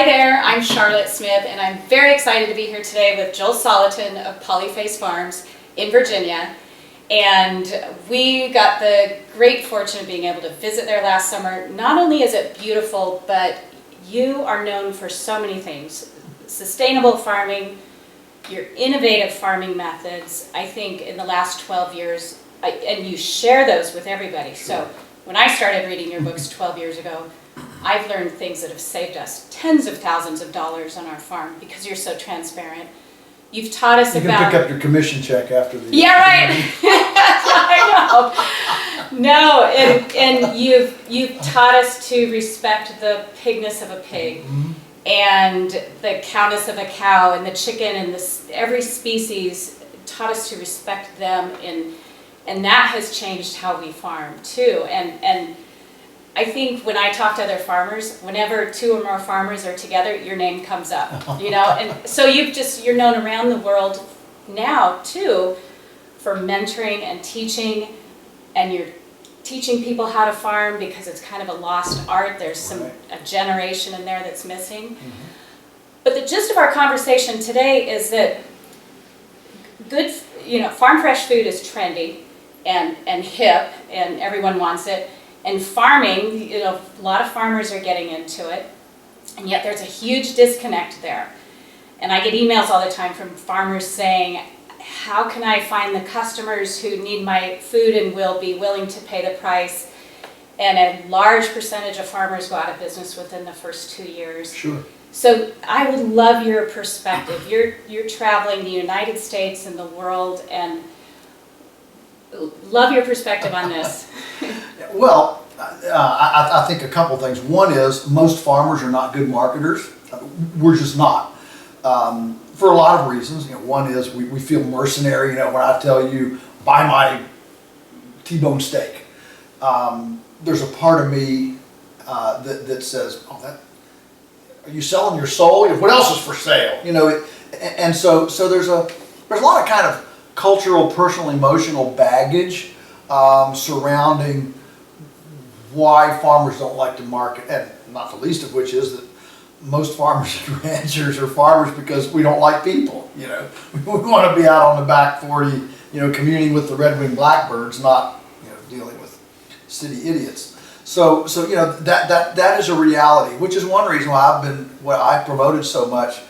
there, I'm Charlotte Smith, and I'm very excited to be here today with Joel Salatin of Polyface Farms in Virginia. And we got the great fortune of being able to visit there last summer. Not only is it beautiful, but you are known for so many things. Sustainable farming, your innovative farming methods, I think in the last 12 years, and you share those with everybody. Sure. So when I started reading your books 12 years ago, I've learned things that have saved us tens of thousands of dollars on our farm because you're so transparent. You've taught us You about... can pick up your commission check after the... Yeah, right. I know. No, and you've taught us to respect the pigness of a pig, and the cowness of a cow, and the chicken, and every species. Taught us to respect them, and that has changed how we farm too. And I think when I talk to other farmers, whenever two or more farmers are together, your name comes up, you know. And so you're known around the world now too for mentoring and teaching, and you're teaching people how to farm because it's kind of a lost art. There's a generation in there that's missing. But the gist of our conversation today is that farm fresh food is trendy and hip, and everyone wants it. And farming, a lot of farmers are getting into it, and yet there's a huge disconnect there. And I get emails all the time from farmers saying, how can I find the customers who need my food and will be willing to pay the price? And a large percentage of farmers go out of business within the first 2 years. Sure. So I would love your perspective. You're traveling the United States and the world, and love your perspective on this. Well, I think a couple things. One is most farmers are not good marketers. We're just not. For a lot of reasons. One is we feel mercenary. When I tell you, buy my T-bone steak, there's a part of me that says, "Oh, are you selling your soul? What else is for sale?" And so there's a lot of kind of cultural, personal, emotional baggage surrounding why farmers don't like to market, and not the least of which is that most farmers and ranchers are farmers because we don't like people. We want to be out on the back 40, communing with the red-winged blackbirds, not dealing with city idiots. So that is a reality, which is one reason why I promoted so much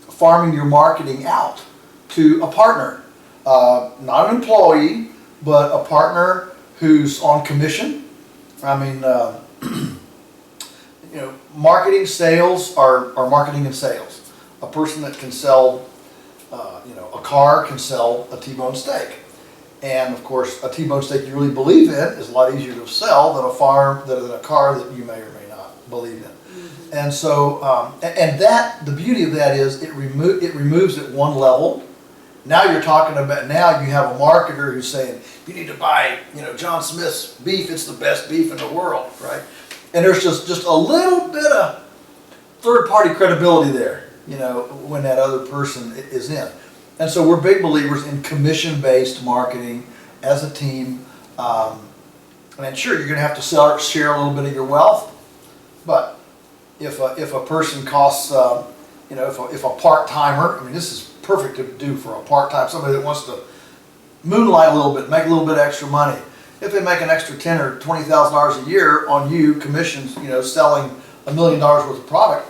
farming your marketing out to a partner, not an employee, but a partner who's on commission. I mean, marketing sales are marketing and sales. A person that can sell, a car can sell a T-bone steak. And of course, a T-bone steak you really believe in is a lot easier to sell than a car that you may or may not believe in. And so, the beauty of that is it removes at one level. Now you're talking about, now you have a marketer who's saying, you need to buy, John Smith's beef, it's the best beef in the world, right? And there's just a little bit of third-party credibility there, when that other person is in. And so we're big believers in commission-based marketing as a team. And sure, you're going to have to share a little bit of your wealth, but if a person costs, if a part-timer, this is perfect to do for a part-time, somebody that wants to moonlight a little bit, make a little bit extra money. If they make an extra $10,000 or $20,000 a year on you, commissions, selling $1 million worth of product,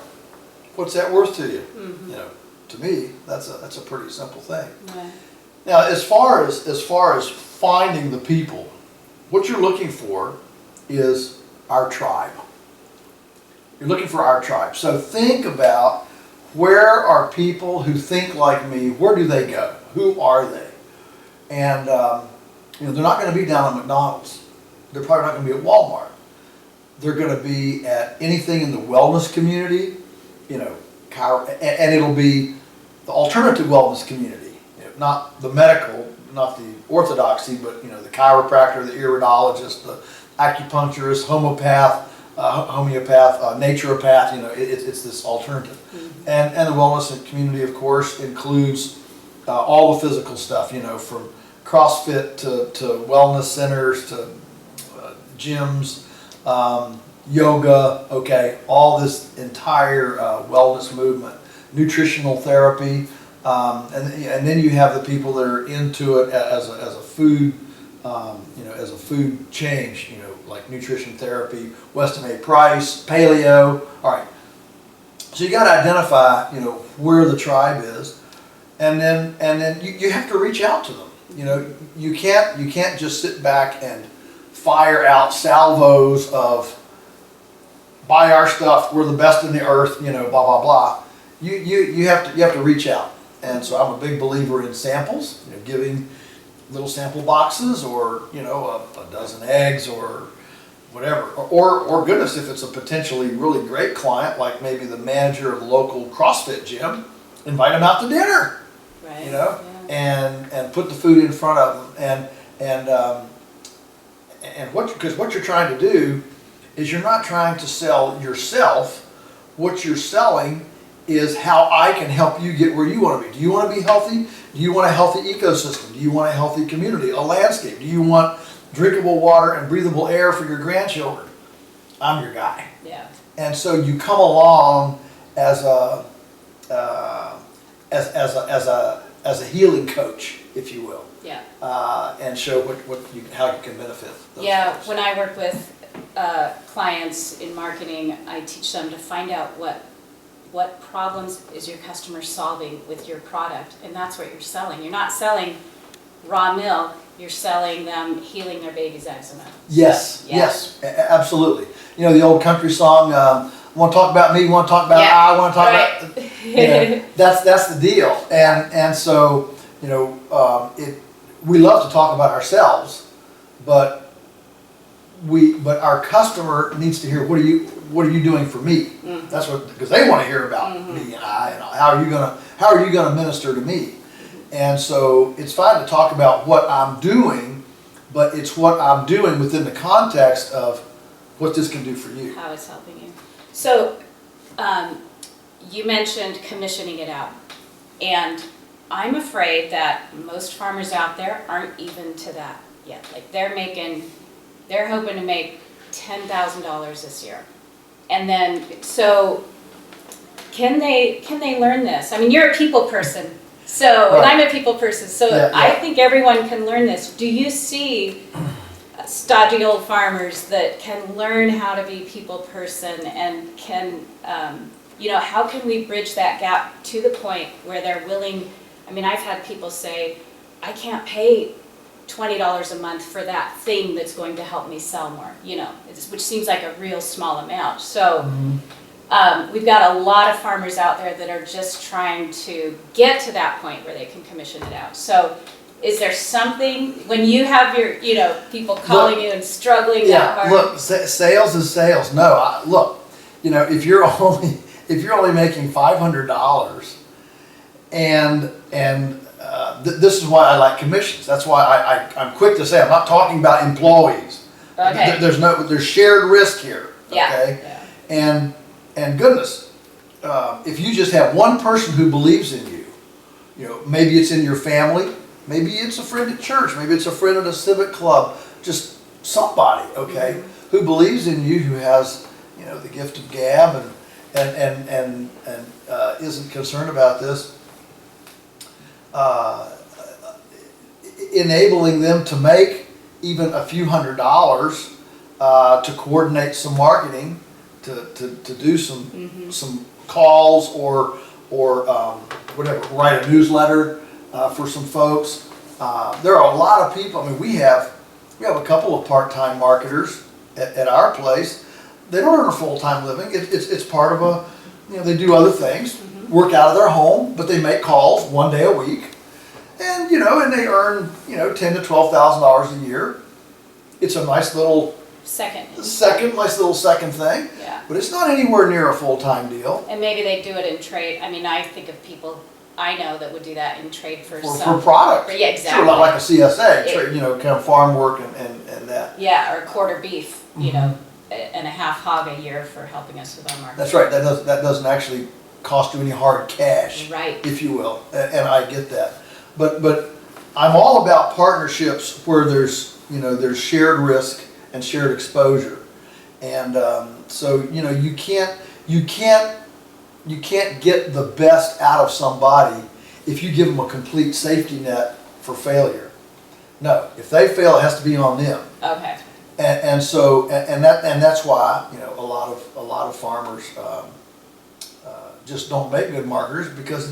what's that worth to you? To me, that's a pretty simple thing. Right. Now, as far as finding the people, what you're looking for is our tribe. You're looking for our tribe. So think about, where are people who think like me? Where do they go? Who are they? And they're not going to be down at McDonald's. They're probably not going to be at Walmart. They're going to be at anything in the wellness community, and it'll be the alternative wellness community, not the medical, not the orthodoxy, but the chiropractor, the iridologist, the acupuncturist, homeopath, naturopath. It's this alternative. And the wellness community, of course, includes all the physical stuff, from CrossFit to wellness centers to gyms, yoga, okay, all this entire wellness movement, nutritional therapy, and then you have the people that are into it as a food, as a food change, like nutrition therapy, Weston A. Price, paleo. All right, so you got to identify, where the tribe is, and then you have to reach out to them. You can't just sit back and fire out salvos of buy our stuff, we're the best in the earth, blah blah blah. You have to reach out, and so I'm a big believer in samples, giving little sample boxes, or a dozen eggs, or whatever, or goodness, if it's a potentially really great client, like maybe the manager of the local CrossFit gym, invite them out to dinner, Right. Yeah. and put the food in front of them, and because what you're trying to do is you're not trying to sell yourself. What you're selling is how I can help you get where you want to be. Do you want to be healthy? Do you want a healthy ecosystem? Do you want a healthy community, a landscape? Do you want drinkable water and breathable air for your grandchildren? I'm your guy. Yeah. And so you come along as a healing coach, if you will. Yeah. And show how you can benefit those folks. When I work with clients in marketing, I teach them to find out what problems is your customer solving with your product, and that's what you're selling. You're not selling raw milk, you're selling them healing their baby's eczema. Yes, Yeah. yes, absolutely. The old country song, want to talk about me, want to talk about I, want to talk about, that's the deal. And so, we love to talk about ourselves, but our customer needs to hear, what are you doing for me? Mm-hmm. That's because they want to hear about me and I, and how are you gonna minister to me? And so it's fine to talk about what I'm doing, but it's what I'm doing within the context of what this can do for you. How it's helping you. So, you mentioned commissioning it out, and I'm afraid that most farmers out there aren't even to that yet. Like they're hoping to make $10,000 this year. And then, so can they learn this? I mean, you're a people person, so, and I'm a people person, so I think everyone can learn this. Do you see stodgy old farmers that can learn how to be people person, and can, how can we bridge that gap to the point where they're willing? I mean, I've had people say, I can't pay $20 a month for that thing that's going to help me sell more, which seems like a real small amount. So we've got a lot of farmers out there that are just trying to get to that point where they can commission it out. So is there something, when you have your, people calling you and struggling that hard? Look, sales is sales. No, look, if you're only making $500, and this is why I like commissions. That's why I'm quick to say I'm not talking about employees. Okay. There's shared risk here. Yeah. Okay. Yeah. And goodness, if you just have one person who believes in you, maybe it's in your family, maybe it's a friend at church, maybe it's a friend at a civic club, just somebody, okay, who believes in you, who has the gift of gab and isn't concerned about this. Enabling them to make even a few $100s to coordinate some marketing, to do some calls or whatever, write a newsletter for some folks. There are a lot of people. I mean, we have a couple of part-time marketers at our place. They don't earn a full-time living. It's part of they do other things, work out of their home, but they make calls one day a week, and and they earn $10,000 to $12,000 a year. It's a nice little nice little second thing. Yeah. But it's not anywhere near a full-time deal. And maybe they do it in trade. I mean, I think of people I know that would do that in trade for product. Yeah, exactly. Sure, like a CSA, kind of farm work and that. Yeah, or quarter beef, and a half hog a year for helping us with our market. That's right. That doesn't actually cost you any hard cash, right, if you will, and I get that. But I'm all about partnerships where there's shared risk and shared exposure, And so you can't get the best out of somebody if you give them a complete safety net for failure. No, if they fail, it has to be on them. Okay. And so that's why a lot of farmers just don't make good marketers, because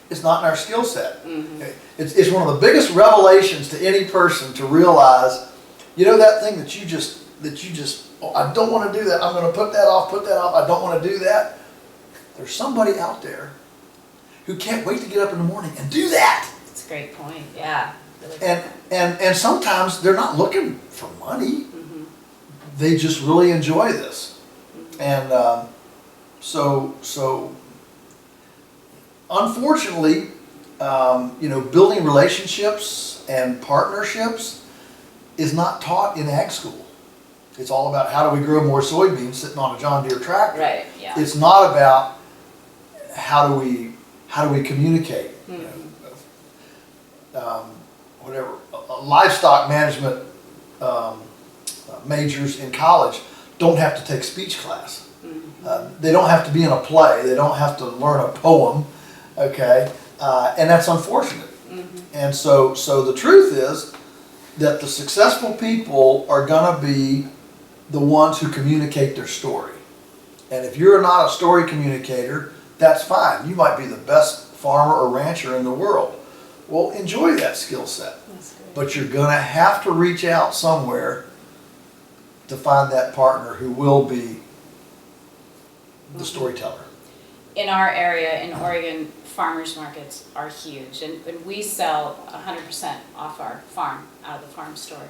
it's not in our skill set. Mm-hmm. It's one of the biggest revelations to any person to realize, that thing that you just oh, I don't want to do that. I'm going to put that off. I don't want to do that. There's somebody out there who can't wait to get up in the morning and do that. That's a great point. Yeah. Really And sometimes they're not looking for money. Mm-hmm. They just really enjoy this. Mm-hmm. And so unfortunately, building relationships and partnerships is not taught in ag school. It's all about how do we grow more soybeans sitting on a John Deere tractor. Right. Yeah. It's not about how do we communicate. Mm-hmm. Whatever livestock management majors in college don't have to take speech class. Mm-hmm. They don't have to be in a play. They don't have to learn a poem. Okay, and that's unfortunate. Mm-hmm. And so the truth is that the successful people are going to be the ones who communicate their story. And if you're not a story communicator, that's fine. You might be the best farmer or rancher in the world. Well, enjoy that skill set. That's good. But you're going to have to reach out somewhere to find that partner who will be the storyteller. In our area, in Oregon, farmers markets are huge, and we sell 100% off our farm, out of the farm store.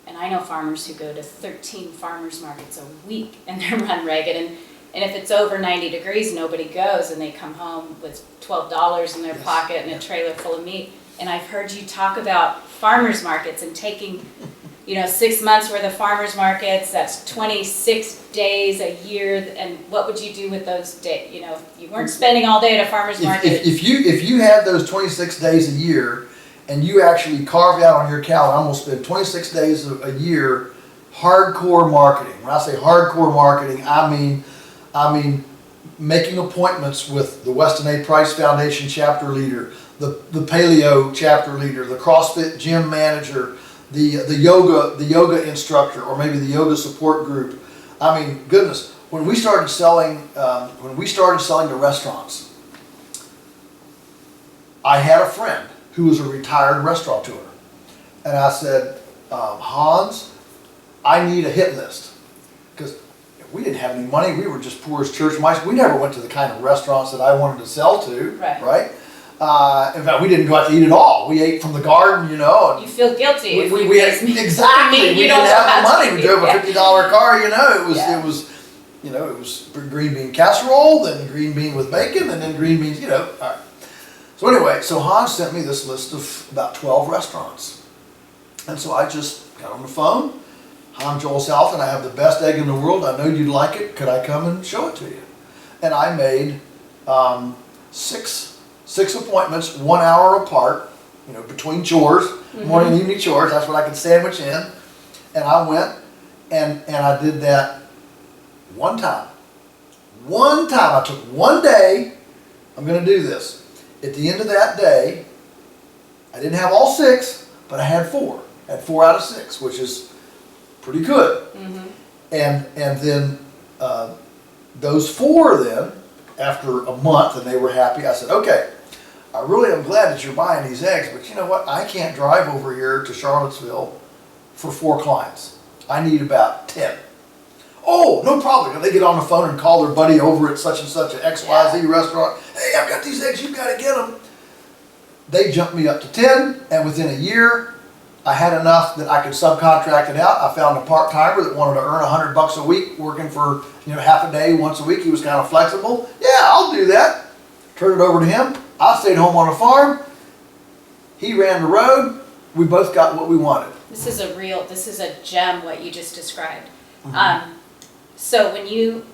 And I know farmers who go to 13 farmers markets a week and they're run ragged, and if it's over 90 degrees, nobody goes, and they come home with $12 in their Yes. pocket and a trailer full of meat. And I've heard you talk about farmers markets and taking 6 months worth of farmers markets, that's 26 days a year, and what would you do with those days? You weren't spending all day at a farmer's market. If you had those 26 days a year and you actually carved out on your calendar, I'm going to spend 26 days a year hardcore marketing. When I say hardcore marketing, I mean making appointments with the Weston A. Price Foundation chapter leader, the Paleo chapter leader, the CrossFit gym manager, the yoga instructor, or maybe the yoga support group. I mean, goodness, when we started selling to restaurants, I had a friend who was a retired restaurateur, and I said, Hans, I need a hit list, because we didn't have any money. We were just poor as church mice. We never went to the kind of restaurants that I wanted to sell to, right? In fact, we didn't go out to eat at all. We ate from the garden, And You feel guilty if we had, exactly. We didn't have the money. We drove a $50 car. It was green bean casserole, then green bean with bacon, and then green beans. All right. So anyway, Hans sent me this list of about 12 restaurants, and so I just got on the phone. I'm Joel Salatin. I have the best egg in the world. I know you'd like it. Could I come and show it to you? And I made six appointments, 1 hour apart, between chores, morning and evening chores. That's what I could sandwich in. And I went and I did that one time. I took 1 day. I'm going to do this. At the end of that day, I didn't have all 6, but I had 4. I had 4 out of 6, which is pretty good. Mm-hmm. And then those 4 then, after a month, and they were happy, I said, okay, I really am glad that you're buying these eggs, but you know what? I can't drive over here to Charlottesville for 4 clients. I need about 10. Oh, no problem. They get on the phone and call their buddy over at such and such an XYZ restaurant. Hey, I've got these eggs. You've got to get them. They jumped me up to 10, and within a year, I had enough that I could subcontract it out. I found a part-timer that wanted to earn $100 a week, working for half a day, once a week. He was kind of flexible. Yeah, I'll do that. Turned it over to him. I stayed home on the farm. He ran the road. We both got what we wanted. This is a gem, what you just described. Mm-hmm. So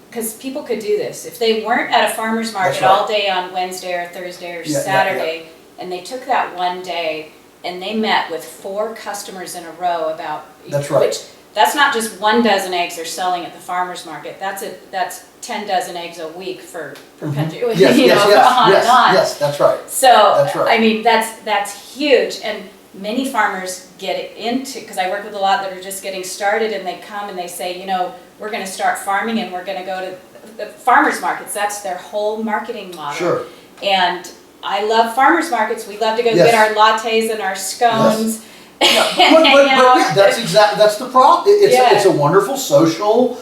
because people could do this, if they weren't at a farmer's market all day on Wednesday or Thursday or Saturday, and they took that 1 day and they met with 4 customers in a row about, That's right. which that's not just 1 dozen eggs they're selling at the farmer's market. That's 10 dozen eggs a week for perpetuity, Yes, you know, yes, yes, on yes, and on. yes, that's right. So, That's right. I mean, that's huge, and many farmers get into, because I work with a lot that are just getting started, and they come and they say, you know, we're gonna start farming and we're gonna go to the farmers markets. That's their whole marketing model. Sure. And I love farmers markets. We love to go Yes. get our lattes and our scones. Yeah, and but hang out. yeah, that's the problem. Yeah. It's a wonderful social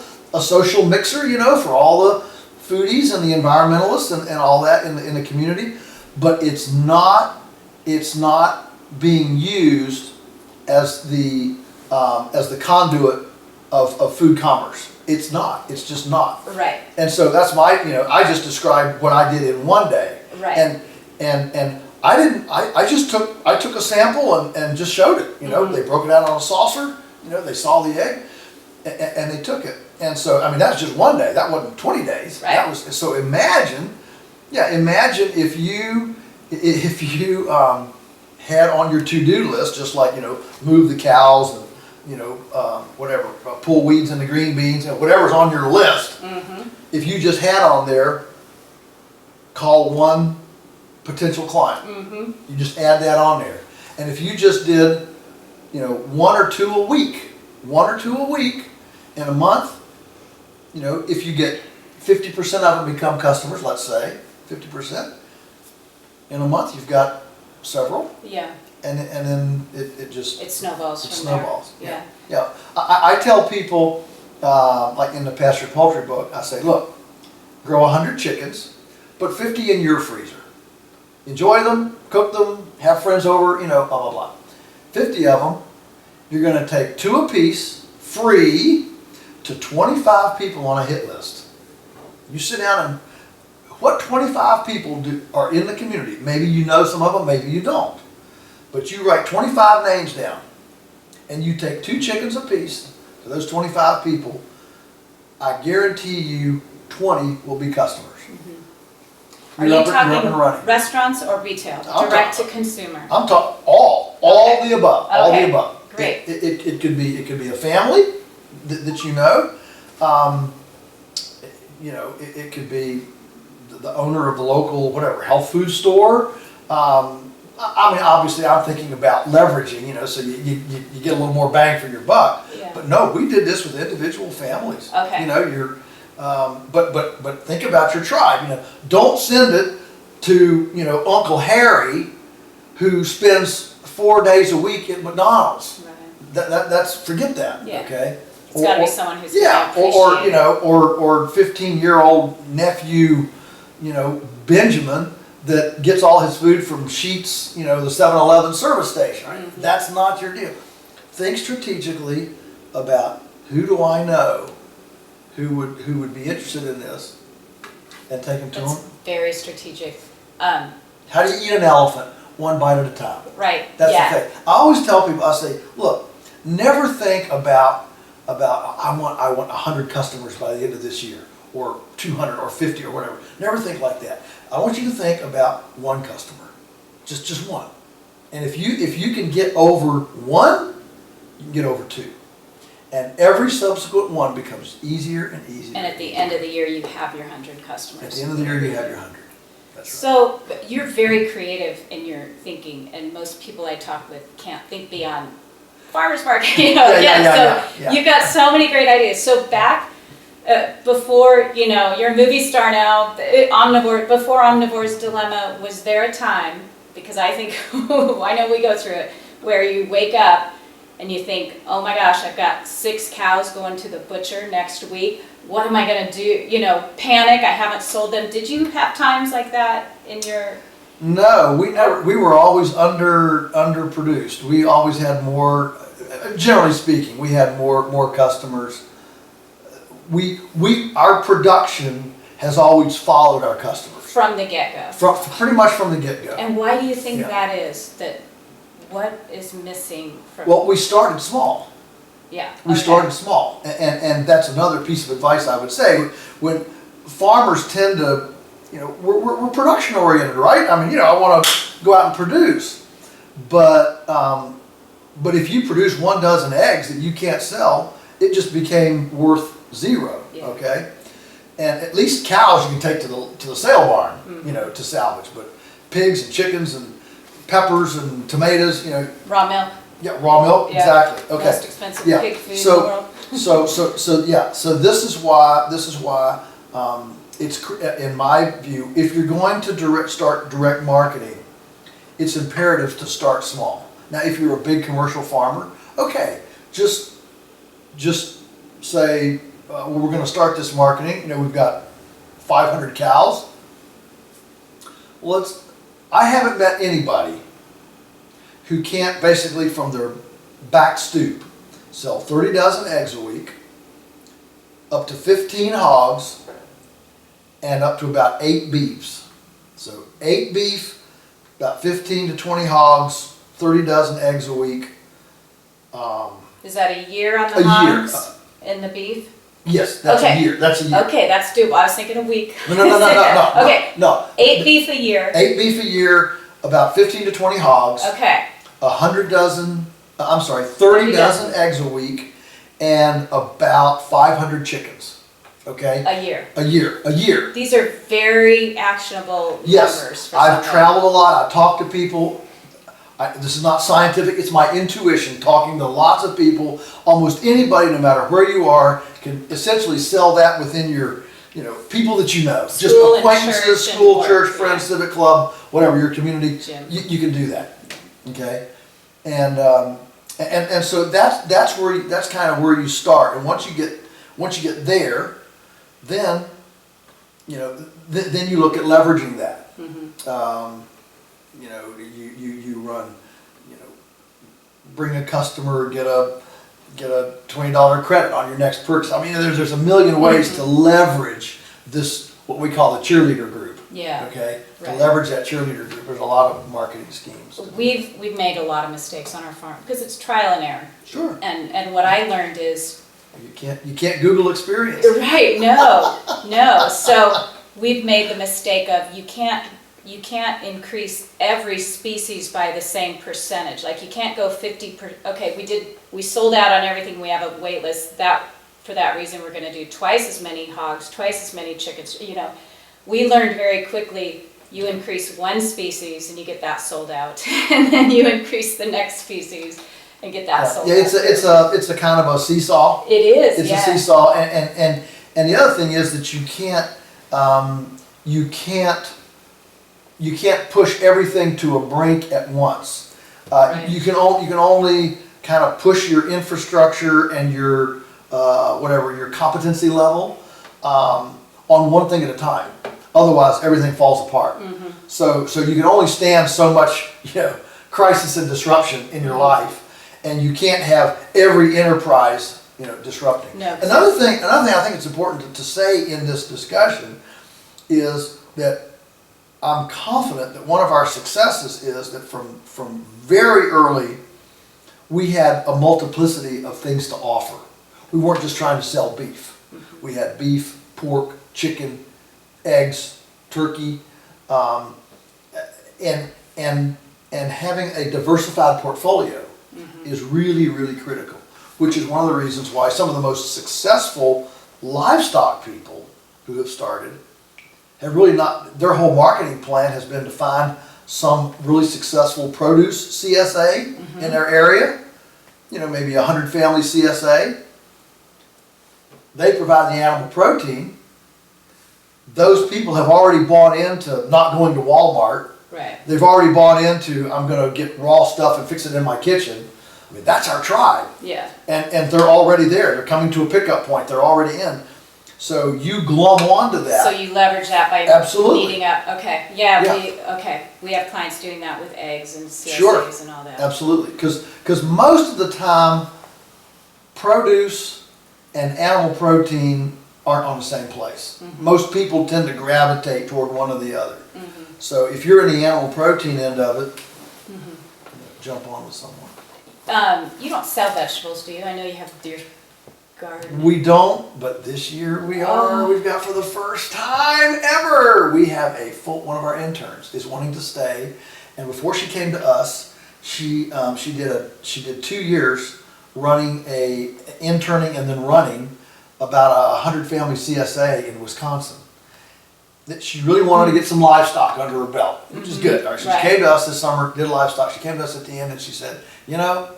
mixer, you know, for all the foodies and the environmentalists and all that in the community. But it's not being used as the conduit of food commerce. It's not. It's just not. Right. And so that's I just described what I did in one day. Right. And I took a sample and just showed it. You know, they broke it out on a saucer. You know, they saw the egg, and they took it. And so, I mean, that was just one day. That wasn't 20 days. Right. That was so. Imagine if you had on your to-do list, just like, you know, move the cows and, you know, whatever, pull weeds in the green beans, and whatever's on your list. If you just had on there, call one potential client. You just add that on there. And if you just did, you know, one or two a week in a month, you know, if you get 50% of them become customers, let's say 50%, in a month you've got several. Yeah. And then it just It snowballs it from snowballs. there. Yeah. I tell people, like in the Pasture Poultry book, I say, look, grow 100 chickens, put 50 in your freezer. Enjoy them, cook them, have friends over, you know, blah, blah, blah. 50 of them, you're going to take 2 apiece, free, to 25 people on a hit list. You sit down and, what 25 people are in the community? Maybe you know some of them, maybe you don't. But you write 25 names down, and you take 2 chickens apiece to those 25 people. I guarantee you 20 will be customers. Are you You're up and talking running. Restaurants or retail? Direct to consumer? I'm talking all Okay. the above, all Okay. the above. Great. It could be a family that you know. You know, it could be the owner of the local whatever health food store. I mean, obviously, I'm thinking about leveraging. You know, so you get a little more bang for your buck. Yeah. But no, we did this with individual families. Okay. You know, but think about your tribe. You know, don't send it to, you know, Uncle Harry, who spends 4 days a week at McDonald's. Right. That's forget that. Yeah. Okay. It's got to be someone who's Yeah, gonna or appreciate you know, or 15-year-old nephew, you know, Benjamin, that gets all his food from Sheetz, you know, the 7-Eleven service station. Right? That's not your deal. Think strategically about who do I know who would be interested in this, and take them to That's them. very strategic. How do you eat an elephant? One bite at a time. Right. That's yeah. the thing. I always tell people, I say, look, never think about I want 100 customers by the end of this year, or 200 or 50 or whatever. Never think like that. I want you to think about one customer, just one. And if you can get over one, you can get over 2. And every subsequent one becomes easier and easier. And at the end of the year, you have your 100 customers. At the end of the year, you have your 100. That's right. So you're very creative in your thinking, and most people I talk with can't think beyond farmers market. You know, Yeah. You've got so many great ideas. So back before, you know, you're a movie star now. Before Omnivore's Dilemma, was there a time? Because I think I know we go through it, where you wake up and you think, oh my gosh, I've got 6 cows going to the butcher next week. What am I going to do? You know, panic, I haven't sold them. Did you have times like that in your... No, we never. We were always underproduced. We always had more. Generally speaking, we had more customers. Our production has always followed our customers From the get-go. pretty much from the get-go. And why do you think Yeah. that is? That what is missing from... Well, we started small. Yeah. We okay. started small, and that's another piece of advice I would say. When farmers tend to, you know, we're production oriented, right? I mean, you know, I want to go out and produce, but if you produce 1 dozen eggs that you can't sell, it just became worth zero, Yeah. okay? And at least cows you can take to the sale barn, you know, to salvage, but pigs and chickens and peppers and tomatoes, you know. Raw milk. Yeah, raw milk, Yeah. exactly, okay. Most expensive Yeah. pig food in the So, world. so this is why, in my view, if you're going to start direct marketing, it's imperative to start small. Now, if you're a big commercial farmer, okay, just say, well, we're gonna start this marketing, you know, we've got 500 cows. Well, I haven't met anybody who can't basically from their back stoop sell 30 dozen eggs a week, up to 15 hogs, and up to about 8 beefs. So 8 beef, about 15 to 20 hogs, 30 dozen eggs a week. Is that a year on A the year. hogs and the beef? Yes, that's Okay. a year. That's a year. Okay, that's doable. I was thinking a week. No. Okay, No. 8 beef a year. 8 beef a year, about 15 to 20 hogs, Okay, 30 30 dozen eggs a week, and about 500 chickens. Okay? a year. A year. These are very actionable Yes, numbers for I've someone. traveled a lot. I talked to people. This is not scientific. It's my intuition. Talking to lots of people, almost anybody, no matter where you are, can essentially sell that within your, you know, people that you know, just School and acquaintances, church and school, work, church, yeah. friends, civic club, whatever your community. Gym. You can do that. Okay, and so that's kind of where you start. And once you get there, then you know then you look at leveraging that. Mm-hmm. You know, you run, you know, bring a customer, get a $20 credit on your next purchase. I mean, there's a million ways to leverage this, what we call the cheerleader group. Yeah. Okay, to Right. leverage that cheerleader group. There's a lot of marketing schemes. We've made a lot of mistakes on our farm because it's trial and error. Sure. And what I learned is You can't Google experience. right, no. So we've made the mistake of you can't increase every species by the same percentage. Like you can't go 50%. Okay, we sold out on everything. We have a wait list. For that reason, we're going to do twice as many hogs, twice as many chickens. You know, we learned very quickly. You increase one species and you get that sold out, and then you increase the next species and get that sold Yeah, out. it's a kind of a seesaw. It is. It's yeah. a seesaw, and the other thing is that you can't push everything to a brink at once. Right. You can only kind of push your infrastructure and your your competency level on one thing at a time. Otherwise, everything falls apart. Mm-hmm. So you can only stand so much, you know, crisis and disruption in your life, and you can't have every enterprise, you know, disrupting. No. Another thing I think it's important to say in this discussion is that I'm confident that one of our successes is that from very early, we had a multiplicity of things to offer. We weren't just trying to sell beef. We had beef, pork, chicken, eggs, turkey, and having a diversified portfolio is really, really critical, which is one of the reasons why some of the most successful livestock people who have started have really not, their whole marketing plan has been to find some really successful produce CSA in their area, you know, maybe 100 family CSA. They provide the animal protein. Those people have already bought into not going to Walmart. Right. They've already bought into, I'm going to get raw stuff and fix it in my kitchen. I mean, that's our tribe. Yeah. And they're already there. They're coming to a pickup point. They're already in. So you glom onto that. So you leverage that by Absolutely. meeting up. Okay. Yeah. Yeah. We have clients doing that with eggs and CSAs Sure. and all that. Absolutely. Because most of the time, produce and animal protein aren't on the same place. Most people tend to gravitate toward one or the other. So if you're in the animal protein end of it, jump on with someone. You don't sell vegetables, do you? I know you have your garden. We don't, but this year we are. Oh. We've got for the first time ever, we have one of our interns is wanting to stay, and before she came to us, she did 2 years interning and then running about 100-family CSA in Wisconsin. That she really wanted to get some livestock under her belt, which is good. All right, so Right. she came to us this summer, did livestock. She came to us at the end and she said, you know,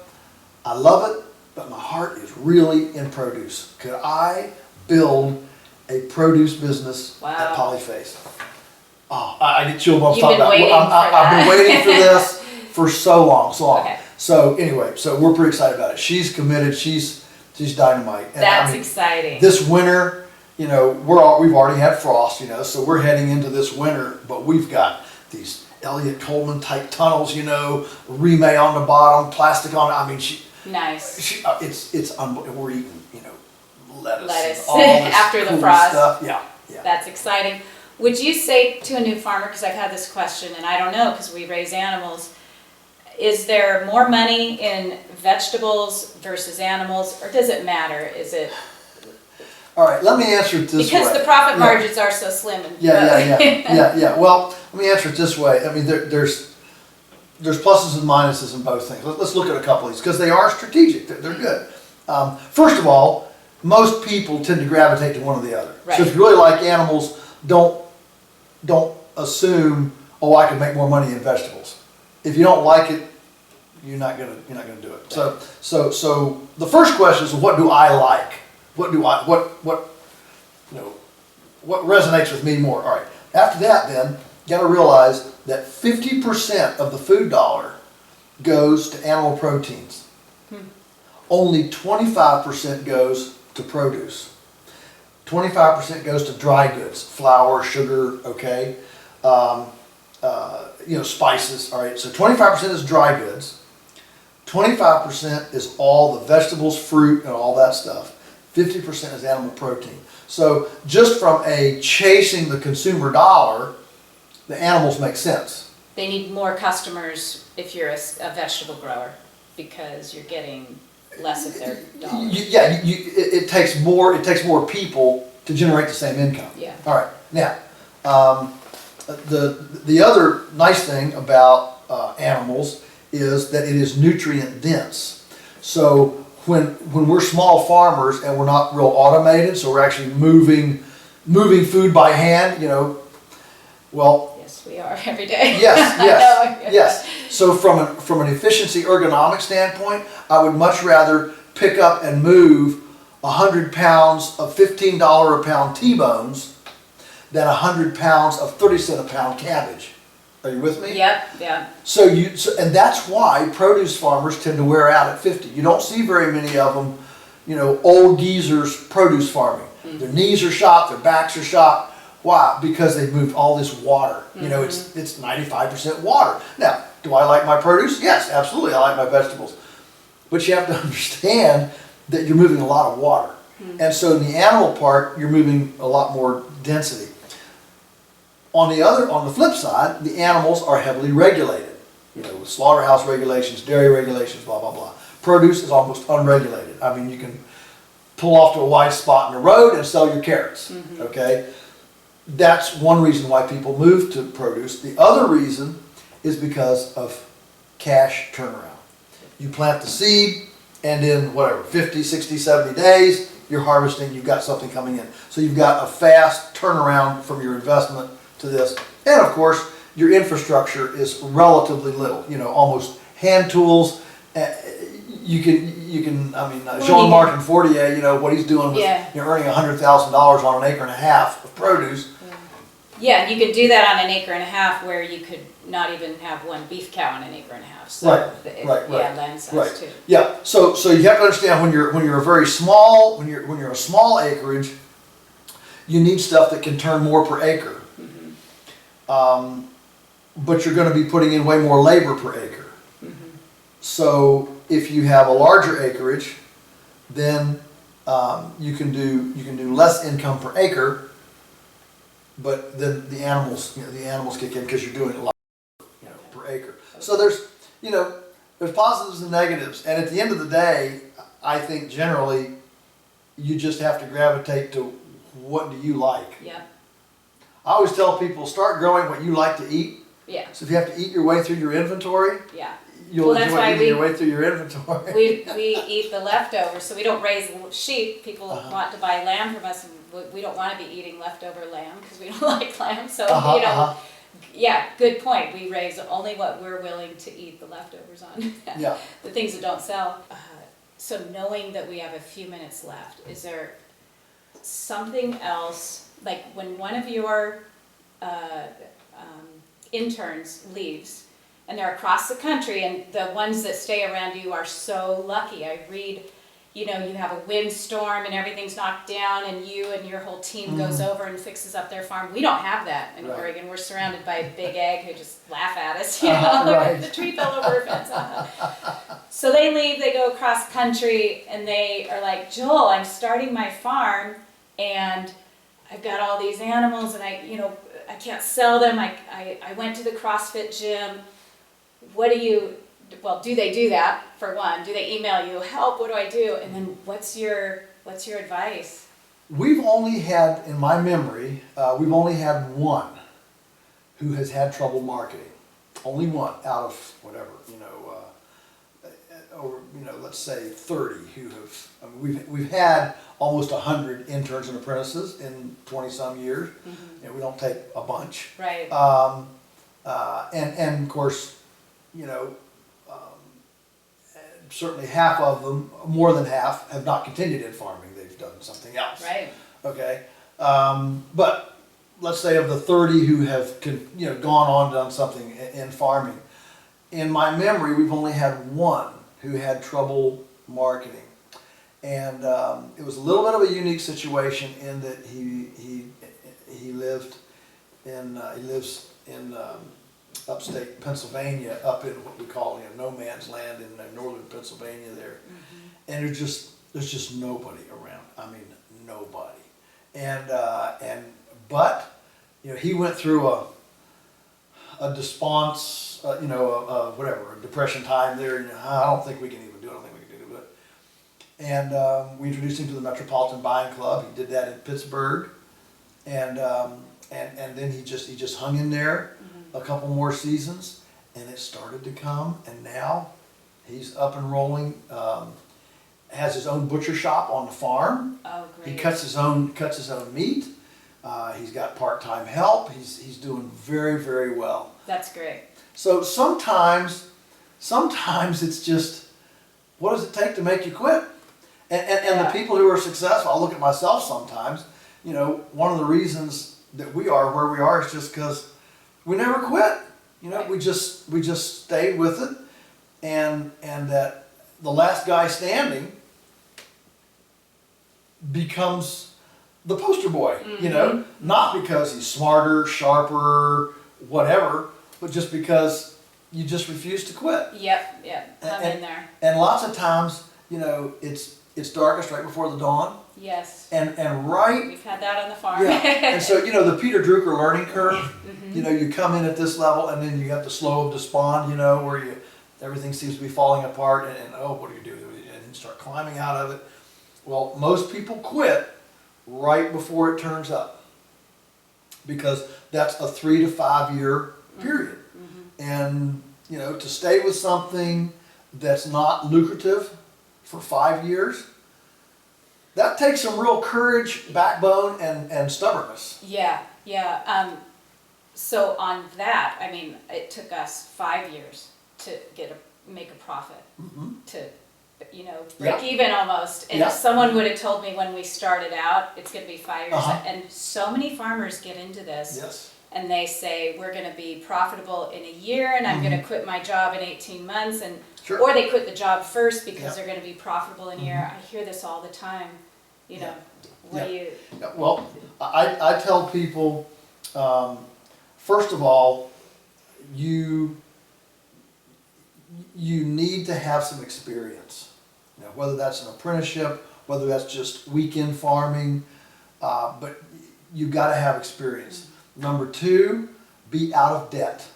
I love it, but my heart is really in produce. Could I build a produce business Wow. at Polyface? Oh, I get chill bumps You've talking been about waiting it. for I've been that. waiting for this for so long. Okay. So anyway, so we're pretty excited about it. She's committed. She's dynamite. And That's exciting. This winter, you know, we've already had frost, you know, so we're heading into this winter, but we've got these Elliott Coleman type tunnels, you know, remay on the bottom, plastic on it. I mean, Nice. it's unbelievable. We're eating, you know, lettuce Lettuce and all this after the cool frost. stuff. Yeah. That's exciting. Would you say to a new farmer, because I've had this question and I don't know because we raise animals, is there more money in vegetables versus animals, or does it matter? Is it All right, let me answer it this way. because the profit margins are so slim? And Yeah. Well, let me answer it this way. I mean, there's pluses and minuses in both things. Let's look at a couple of these because they are strategic. They're good. First of all, most people tend to gravitate to one or the other. Right. So if you really like animals, don't assume, oh, I can make more money in vegetables. If you don't like it, you're not gonna do it. So the first question is, what do I like? What resonates with me more? All right. After that, then you got to realize that 50% of the food dollar goes to animal proteins. Only 25% goes to produce. 25% goes to dry goods, flour, sugar, okay, spices. All right. So 25% is dry goods. 25% is all the vegetables, fruit, and all that stuff. 50% is animal protein. So just from a chasing the consumer dollar, the animals make sense. They need more customers if you're a vegetable grower because you're getting less of their dollars. It takes more people to generate the same income. Yeah. All right. Now, the other nice thing about animals is that it is nutrient dense. So when we're small farmers and we're not real automated, so we're actually moving food by hand, you know, well. Yes, we are every day. Yes. So from an efficiency ergonomic standpoint, I would much rather pick up and move 100 pounds of $15 a pound T-bones than 100 pounds of 30-cent a pound cabbage. Are you with me? Yep. Yeah. So and that's why produce farmers tend to wear out at 50. You don't see very many of them, you know, old geezers produce farming. Mm-hmm. Their knees are shot, their backs are shot. Why? Because they've moved all this water. Mm-hmm. You know, it's 95% water. Now, do I like my produce? Yes, absolutely. I like my vegetables. But you have to understand that you're moving a lot of water. Mm-hmm. And so in the animal part, you're moving a lot more density. On the flip side, the animals are heavily regulated. You know, with slaughterhouse regulations, dairy regulations, blah, blah, blah. Produce is almost unregulated. I mean, you can pull off to a wide spot in the road and sell your carrots, okay? That's one reason why people move to produce. The other reason is because of cash turnaround. You plant the seed, and in 50, 60, 70 days, you're harvesting, you've got something coming in. So you've got a fast turnaround from your investment to this. And of course, your infrastructure is relatively little, you know, almost hand tools. Jean-Marc and Fortier, you know, what he's doing with, you're earning $100,000 on an acre and a half of produce. Yeah, you could do that on an acre and a half where you could not even have one beef cow on an acre and a half. So right. Yeah, land size too. Yeah, so you have to understand when you're a very small, when you're a small acreage, you need stuff that can turn more per acre. But you're going to be putting in way more labor per acre. So if you have a larger acreage, then you can do less income per acre, but then the animals kick in because you're doing a lot, per acre. So there's positives and negatives, and at the end of the day, I think generally you just have to gravitate to what do you like. Yeah. I always tell people, start growing what you like to eat. Yeah. So if you have to eat your way through your inventory, you'll Well, that's enjoy why eating your way through your inventory. we eat the leftovers, so we don't raise sheep. People Uh-huh. want to buy lamb from us, and we don't want to be eating leftover lamb because we don't like lamb. So, Uh-huh, you know, uh-huh. yeah, good point. We raise only what we're willing to eat the leftovers on. Yeah. The things that don't sell. So knowing that we have a few minutes left, is there something else, like when one of your interns leaves, and they're across the country, and the ones that stay around you are so lucky. I read, you know, you have a windstorm and everything's knocked down, and you and your whole team goes over and fixes up their farm. We don't have that in Right. Oregon. We're surrounded by Big Ag who just laugh at us, you know, Right. the tree fell over a fence. So they leave, they go across country, and they are like, Joel, I'm starting my farm, and I've got all these animals, and I can't sell them. I went to the CrossFit gym. Do they do that for one? Do they email you, help, what do I do? And then what's your advice? We've only had, in my memory, we've only had one who has had trouble marketing. Only one out of whatever, or let's say 30 who have. I mean, we've had almost 100 interns and apprentices in 20-some years. Mm-hmm. We don't take a bunch. Right. And of course, certainly half of them, more than half, have not continued in farming. They've done something else. Right. Okay. But let's say of the 30 who have gone on and done something in farming, in my memory, we've only had one who had trouble marketing, and it was a little bit of a unique situation in that he lives in upstate Pennsylvania, up in what we call no man's land in northern Pennsylvania there, and there's just nobody around. I mean, nobody, but he went through a desponse, a depression time there. I don't think we can even do it. I don't think we can do it. And we introduced him to the Metropolitan Buying Club. He did that in Pittsburgh, and then he just hung in there a couple more seasons, and it started to come, and now he's up and rolling. Has his own butcher shop on the farm. Oh, great. He cuts his own meat. He's got part-time help. He's doing very, very well. That's great. So sometimes it's just, what does it take to make you quit? And the people who are successful, I'll look at myself sometimes, one of the reasons that we are where we are is just because we never quit. Right. We just stayed with it, and that the last guy standing becomes the poster boy, not because he's smarter, sharper, whatever, but just because you just refuse to quit. Yep. I'm in there. And lots of times, it's darkest right before the dawn. Yes. And right. We've had that on the farm. Yeah. And so, the Peter Drucker learning curve, you come in at this level, and then you have the slow of despond, where everything seems to be falling apart, and oh, what do you do? And you start climbing out of it. Well, most people quit right before it turns up, because that's a 3 to 5 year period. And, to stay with something that's not lucrative for 5 years, that takes some real courage, backbone, and stubbornness. Yeah. So on that, I mean, it took us 5 years to make a profit, to break even almost. And if someone would have told me when we started out, it's going to be 5 years, and so many farmers get into this. Yes. And they say, we're going to be profitable in a year, and I'm going to quit my job in 18 months, and Sure. or they quit the job first because they're going to be profitable in a year. I hear this all the time. What do you? Yeah, well, I tell people, first of all, you need to have some experience. Whether that's an apprenticeship, whether that's just weekend farming, but you've got to have experience. Number 2, be out of debt.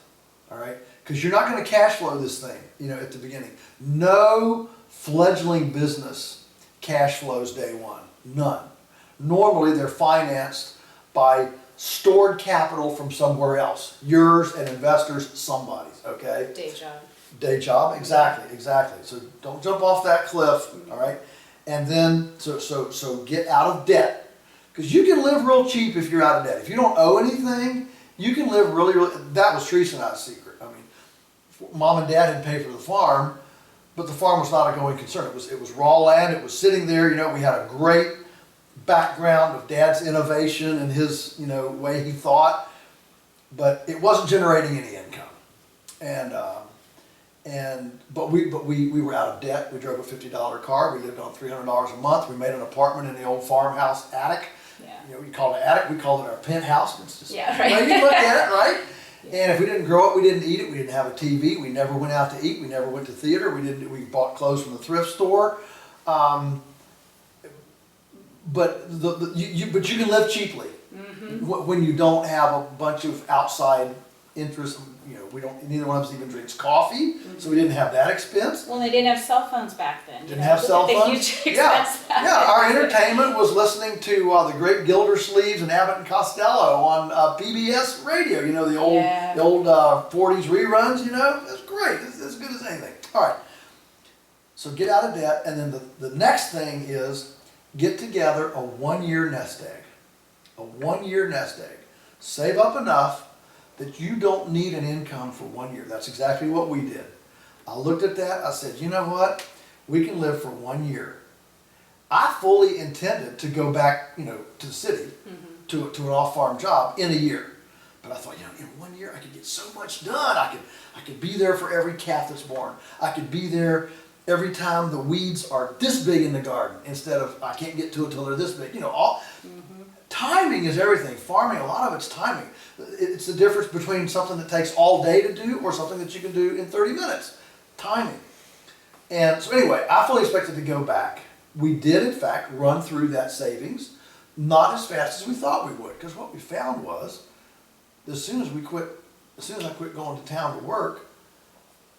All right, because you're not going to cash flow this thing, at the beginning. No fledgling business cash flows day one. None. Normally they're financed by stored capital from somewhere else. Yours and investors, somebody's, okay? Day job. Day job, exactly. So don't jump off that cliff, all right? And then, so get out of debt. Because you can live real cheap if you're out of debt. If you don't owe anything, you can live really, that was Teresa and I's secret. I mean, Mom and Dad didn't pay for the farm, but the farm was not a going concern. It was raw land, it was sitting there, we had a great background of Dad's innovation and his, way he thought, but it wasn't generating any income. But we were out of debt. We drove a $50 car. We lived on $300 a month. We made an apartment in the old farmhouse attic. Yeah. We called it attic. We called it our penthouse. It's just Yeah, right. the way you look at it, right? Yeah. And if we didn't grow it, we didn't eat it. We didn't have a TV. We never went out to eat. We never went to theater. We bought clothes from the thrift store. But you can live cheaply when you don't have a bunch of outside interest. Neither one of us even drinks coffee, so we didn't have that expense. Well, they didn't have cell phones back then. Didn't have cell phones. The huge expense. Yeah. Our entertainment was listening to the great Gildersleeves and Abbott and Costello on PBS radio. The old 40s reruns. It's great. It's as good as anything. All right. So get out of debt, and then the next thing is get together a 1-year nest egg. A 1-year nest egg. Save up enough that you don't need an income for 1 year. That's exactly what we did. I looked at that, I said, you know what? We can live for 1 year. I fully intended to go back, to the city, to an off-farm job in a year. But I thought, in 1 year I could get so much done. I could be there for every calf that's born. I could be there every time the weeds are this big in the garden instead of I can't get to it till they're this big. Timing is everything. Farming, a lot of it's timing. It's the difference between something that takes all day to do or something that you can do in 30 minutes. Timing. And so anyway, I fully expected to go back. We did, in fact, run through that savings, not as fast as we thought we would, because what we found was, as soon as I quit going to town to work,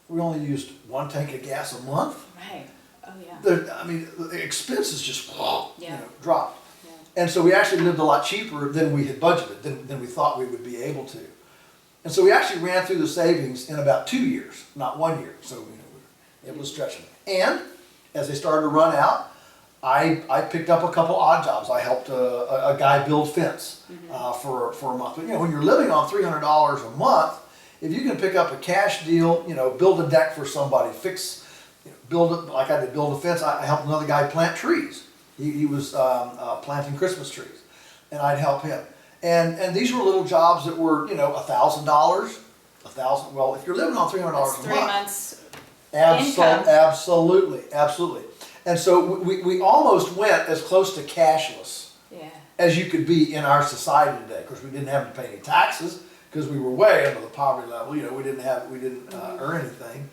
we only used 1 tank of gas a month. Right. Oh yeah. The expenses just dropped. Yeah. And so we actually lived a lot cheaper than we had budgeted, than we thought we would be able to. And so we actually ran through the savings in about 2 years, not 1 year. So we were able to stretch them. And as they started to run out, I picked up a couple odd jobs. I helped a guy build fence for a month. But when you're living on $300 a month, if you can pick up a cash deal, build a deck for somebody, build it like I did, build a fence. I helped another guy plant trees. He was planting Christmas trees, and I'd help him. And these were little jobs that were $1,000, $1,000. Well, if you're living on $300 a month, 3 months income. Absolutely. And so we almost went as close to cashless as you could be in our society today. Of course, we didn't have to pay any taxes because we were way under the poverty level. We didn't earn anything,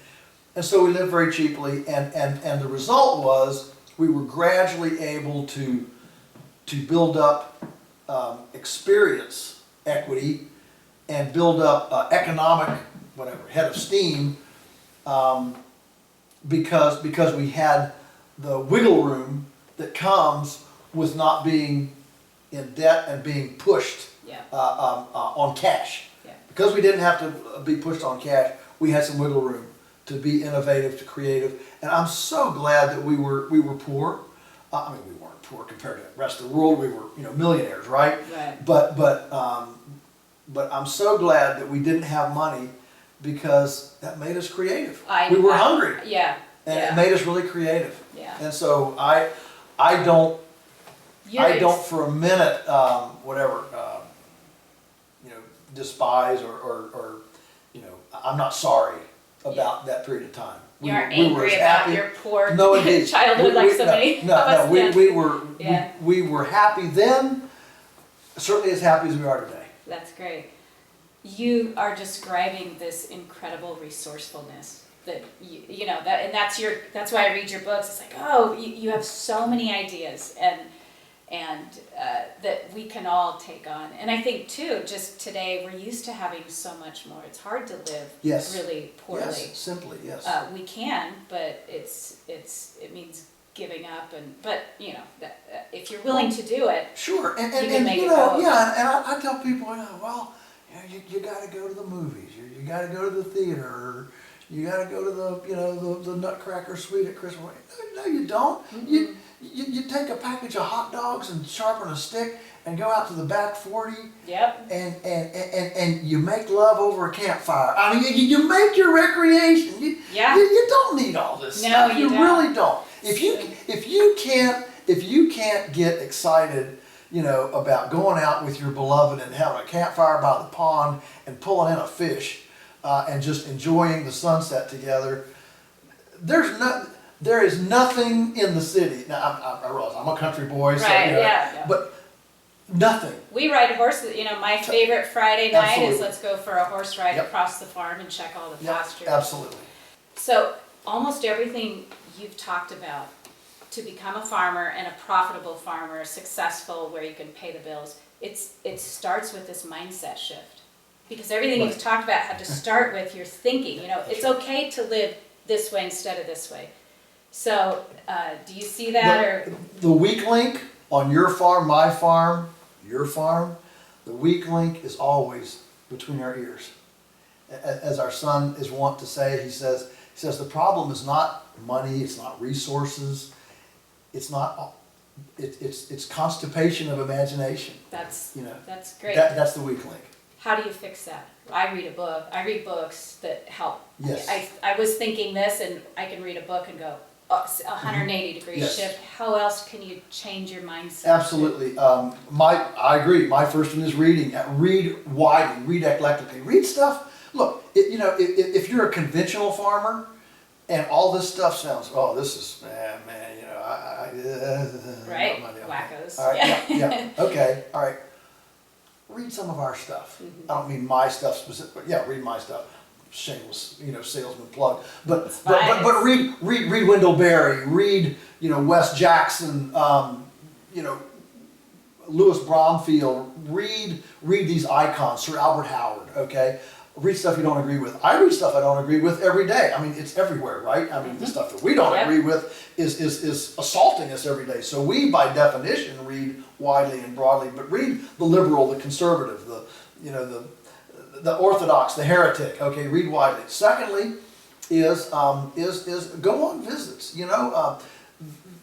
and so we lived very cheaply. And the result was we were gradually able to build up experience, equity, and build up economic head of steam, because we had the wiggle room that comes with not being in debt and being pushed on cash. Yeah. Because we didn't have to be pushed on cash, we had some wiggle room to be innovative, to creative, and I'm so glad that we were poor. We weren't poor compared to the rest of the world. We were millionaires, right? Right. But I'm so glad that we didn't have money, because that made us creative. We were hungry. Yeah. And it made us really creative. Yeah. And so I don't for a minute despise or I'm not sorry about that period of time. You aren't angry about your poor childhood like so many of us. We were happy then, certainly as happy as we are today. That's great. You are describing this incredible resourcefulness that that's why I read your books. It's like, oh, you have so many ideas and that we can all take on. And I think too, just today we're used to having so much more. It's hard to live really poorly. Yes, simply, yes. We can, but it means giving up. But if you're willing to do it, sure. And I tell people, you got to go to the movies, you got to go to the theater, or You gotta go to the Nutcracker Suite at Christmas. No, you don't. You take a package of hot dogs and sharpen a stick and go out to the back 40. Yep. And you make love over a campfire. I mean, you make your recreation. You don't need all this stuff. You don't. Really don't. If you can't get excited, about going out with your beloved and having a campfire by the pond and pulling in a fish, and just enjoying the sunset together, there is nothing in the city. Now, I realize I'm a country boy, so, but nothing. We ride horses. My favorite Friday night Absolutely. is let's go for a horse ride Yep. across the farm and check all the pastures. Absolutely. So almost everything you've talked about to become a farmer and a profitable farmer, successful, where you can pay the bills, it starts with this mindset shift. Because everything Right. you've talked about had to start with your thinking. It's right. okay to live this way instead of this way. So, do you see that, The weak link on your farm, my farm, your farm, the weak link is always between our ears. As our son is wont to say, he says the problem is not money, it's not resources, it's constipation of imagination. That's That's great. That's the weak link. How do you fix that? I read a book. I read books that help. Yes. I was thinking this, and I can read a book and go, 180 degree Yes. shift. How else can you change your mindset? Absolutely. I agree. My first one is reading. Read widely. Read eclectically. Read stuff. Look, if you're a conventional farmer, and all this stuff sounds, this is Right. okay. Wackos. All right. Yeah. Okay. All right. Read some of our stuff. I don't mean my stuff specifically. Yeah, read my stuff. Shameless, salesman plug. But read Wendell Berry. Read Wes Jackson. Louis Bromfield. Read these icons. Sir Albert Howard. Okay. Read stuff you don't agree with. I read stuff I don't agree with every day. I mean, it's everywhere, right? I mean, the stuff that we don't agree with is assaulting us every day. So we, by definition, read widely and broadly, but read the liberal, the conservative, the orthodox, the heretic. Okay, read widely. Secondly, is go on visits.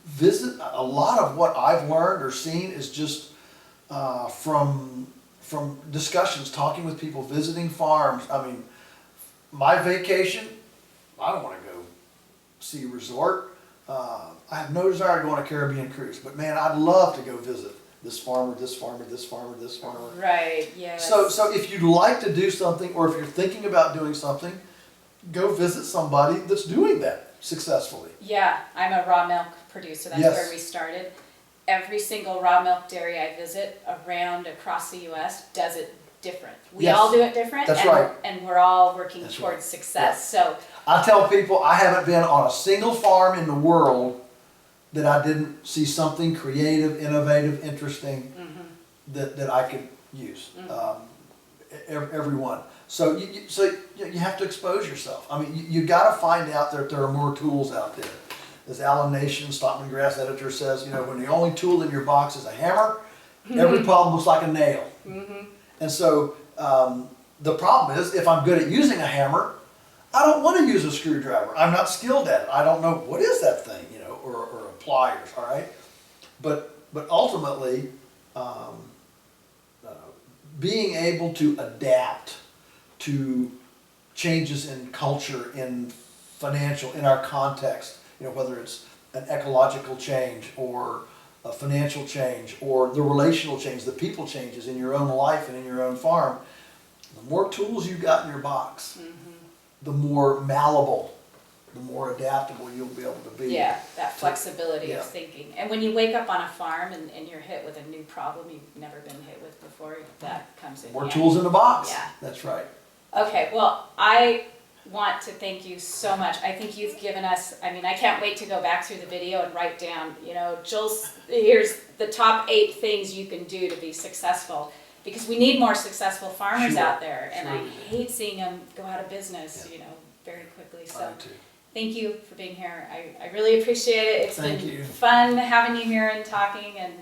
Visit. A lot of what I've learned or seen is just from discussions, talking with people, visiting farms. I mean, my vacation, I don't want to go see a resort. I have no desire to go on a Caribbean cruise, but man, I'd love to go visit this farmer, this farmer, this farmer, this farmer. Right, yes. So if you'd like to do something, or if you're thinking about doing something, go visit somebody that's doing that successfully. Yeah, I'm a raw milk producer. That's where we started. Every single raw milk dairy I visit across the U.S. does it different. We all do it different. That's right. And we're all working towards success. Yeah. So I tell people I haven't been on a single farm in the world that I didn't see something creative, innovative, interesting that I could use. Everyone. So you have to expose yourself. I mean, you got to find out that there are more tools out there. As Alan Nation, Stockman Grass editor, says, when the only tool in your box is a hammer, every problem looks like a nail. And so the problem is, if I'm good at using a hammer, I don't want to use a screwdriver. I'm not skilled at it. I don't know what is that thing, or a pliers. All right, but ultimately, being able to adapt to changes in culture, in financial, in our context. Whether it's an ecological change or a financial change or the relational change, the people changes in your own life and in your own farm, the more tools you got in your box, the more malleable, the more adaptable you'll be able to be. Yeah, that flexibility of thinking. And when you wake up on a farm and you're hit with a new problem you've never been hit with before, that comes in. More tools in the box. Yeah. That's right. Okay, well, I want to thank you so much. I think you've given us, I can't wait to go back through the video and write down, here's the top 8 things you can do to be successful, because we need more successful farmers out there, and I hate seeing them go out of business, very quickly. So thank you for being here. I really appreciate it. It's been fun having you here and talking, and